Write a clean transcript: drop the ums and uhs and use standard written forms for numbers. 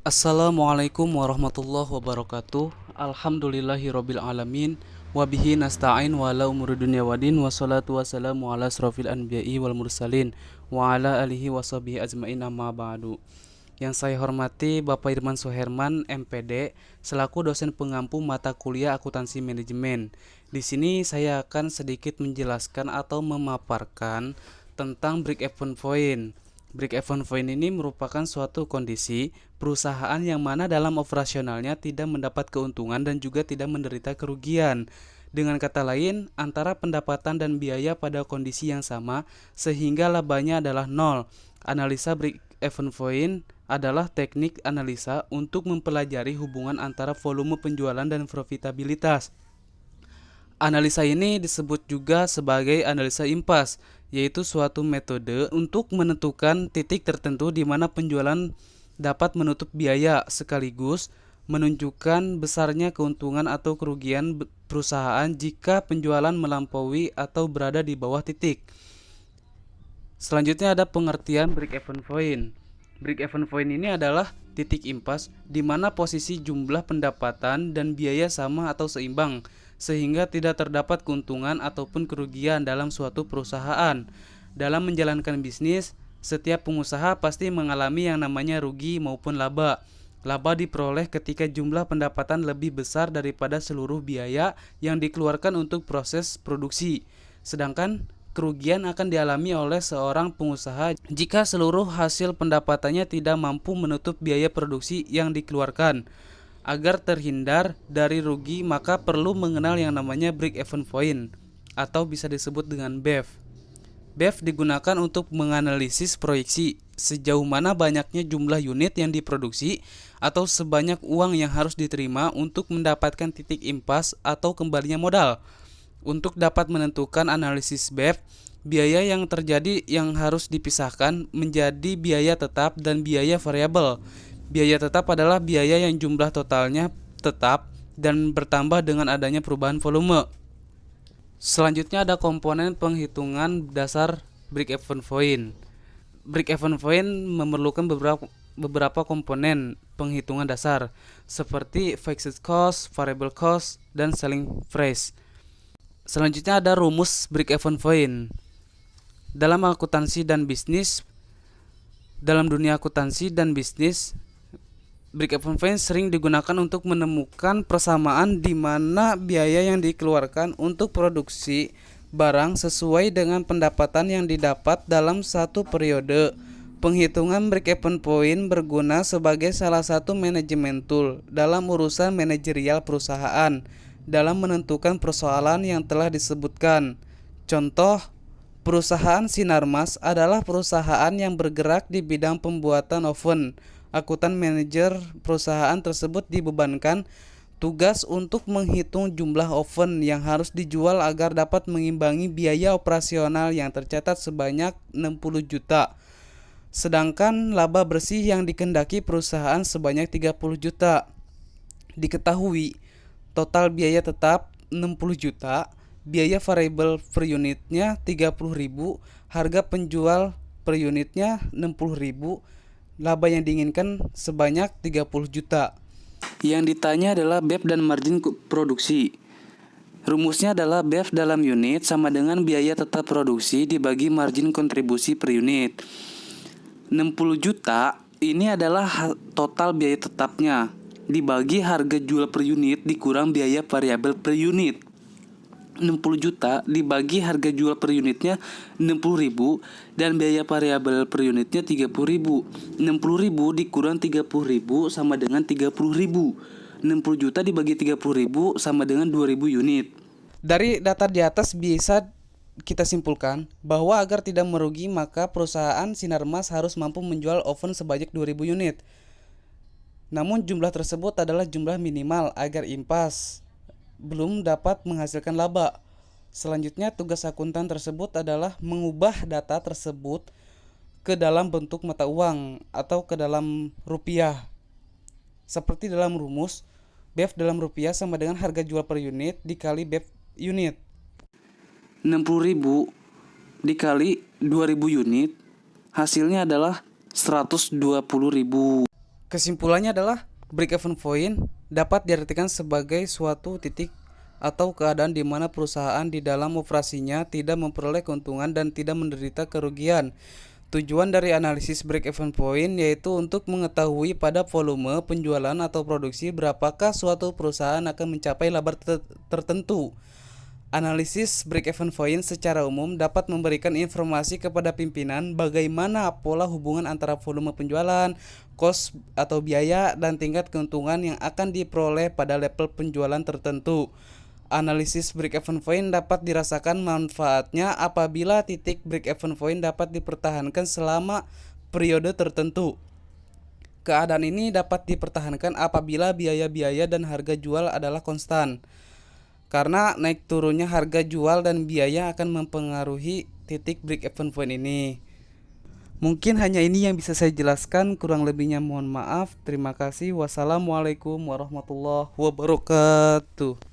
Assalamualaikum warahmatullahi wabarakatuh. Alhamdulillahirabbil alamin. Wabihi nasta'in wa ala umuri dunya wadin. Wassalatu wassalamu ala asrofil anbiya'i wal mursalin wa ala alihi washabihi ajmain, amma ba'du. Yang saya hormati Bapak Irman Suherman, MPD, selaku dosen pengampu mata kuliah akuntansi manajemen. Di sini saya akan sedikit menjelaskan atau memaparkan tentang break-even point. Break-even point ini merupakan suatu kondisi perusahaan yang mana dalam operasionalnya tidak mendapat keuntungan dan juga tidak menderita kerugian. Dengan kata lain, antara pendapatan dan biaya pada kondisi yang sama sehingga labanya adalah nol. Analisa break-even point adalah teknik analisa untuk mempelajari hubungan antara volume penjualan dan profitabilitas. Analisa ini disebut juga sebagai analisa impas, yaitu suatu metode untuk menentukan titik tertentu di mana penjualan dapat menutup biaya sekaligus menunjukkan besarnya keuntungan atau kerugian perusahaan jika penjualan melampaui atau berada di bawah titik. Selanjutnya ada pengertian break-even point. Break-even point ini adalah titik impas di mana posisi jumlah pendapatan dan biaya sama atau seimbang, sehingga tidak terdapat keuntungan ataupun kerugian dalam suatu perusahaan. Dalam menjalankan bisnis, setiap pengusaha pasti mengalami yang namanya rugi maupun laba. Laba diperoleh ketika jumlah pendapatan lebih besar daripada seluruh biaya yang dikeluarkan untuk proses produksi. Sedangkan kerugian akan dialami oleh seorang pengusaha jika seluruh hasil pendapatannya tidak mampu menutup biaya produksi yang dikeluarkan. Agar terhindar dari rugi, maka perlu mengenal yang namanya break-even point atau bisa disebut dengan BEP. BEP digunakan untuk menganalisis proyeksi sejauh mana banyaknya jumlah unit yang diproduksi atau sebanyak uang yang harus diterima untuk mendapatkan titik impas atau kembalinya modal. Untuk dapat menentukan analisis BEP, biaya yang terjadi yang harus dipisahkan menjadi biaya tetap dan biaya variabel. Biaya tetap adalah biaya yang jumlah totalnya tetap dan bertambah dengan adanya perubahan volume. Selanjutnya ada komponen penghitungan dasar break-even point. Break-even point memerlukan beberapa komponen penghitungan dasar seperti fixed cost, variable cost, dan selling price. Selanjutnya ada rumus break-even point. Dalam dunia akuntansi dan bisnis, break-even point sering digunakan untuk menemukan persamaan di mana biaya yang dikeluarkan untuk produksi barang sesuai dengan pendapatan yang didapat dalam satu periode. Penghitungan break-even point berguna sebagai salah satu manajemen tool dalam urusan manajerial perusahaan dalam menentukan persoalan yang telah disebutkan. Contoh, perusahaan Sinarmas adalah perusahaan yang bergerak di bidang pembuatan oven. Akuntan manajer perusahaan tersebut dibebankan tugas untuk menghitung jumlah oven yang harus dijual agar dapat mengimbangi biaya operasional yang tercatat sebanyak 60 juta. Sedangkan laba bersih yang dikehendaki perusahaan sebanyak 30 juta. Diketahui total biaya tetap 60 juta, biaya variabel per unitnya 30.000, harga penjual per unitnya 60.000. Laba yang diinginkan sebanyak 30 juta. Yang ditanya adalah BEP dan margin produksi. Rumusnya adalah BEP dalam unit sama dengan biaya tetap produksi dibagi margin kontribusi per unit. 60 juta ini adalah total biaya tetapnya dibagi harga jual per unit dikurang biaya variabel per unit. 60 juta dibagi harga jual per unitnya 60.000 dan biaya variabel per unitnya 30.000. 60.000 dikurang 30.000 sama dengan 30.000. 60 juta dibagi 30.000 sama dengan 2.000 unit. Dari data di atas bisa kita simpulkan bahwa agar tidak merugi maka perusahaan Sinarmas harus mampu menjual oven sebanyak 2.000 unit. Namun jumlah tersebut adalah jumlah minimal agar impas belum dapat menghasilkan laba. Selanjutnya tugas akuntan tersebut adalah mengubah data tersebut ke dalam bentuk mata uang atau ke dalam rupiah. Seperti dalam rumus, BEP dalam rupiah sama dengan harga jual per unit dikali BEP unit. 60.000 dikali 2.000 unit hasilnya adalah 120.000. Kesimpulannya adalah break-even point dapat diartikan sebagai suatu titik atau keadaan di mana perusahaan di dalam operasinya tidak memperoleh keuntungan dan tidak menderita kerugian. Tujuan dari analisis break-even point yaitu untuk mengetahui pada volume penjualan atau produksi berapakah suatu perusahaan akan mencapai laba tertentu. Analisis break-even point secara umum dapat memberikan informasi kepada pimpinan bagaimana pola hubungan antara volume penjualan, kos atau biaya, dan tingkat keuntungan yang akan diperoleh pada level penjualan tertentu. Analisis break-even point dapat dirasakan manfaatnya apabila titik break-even point dapat dipertahankan selama periode tertentu. Keadaan ini dapat dipertahankan apabila biaya-biaya dan harga jual adalah konstan. Karena naik turunnya harga jual dan biaya akan mempengaruhi titik break-even point ini. Mungkin hanya ini yang bisa saya jelaskan, kurang lebihnya mohon maaf. Terima kasih. Wassalamualaikum warahmatullahi wabarakatuh.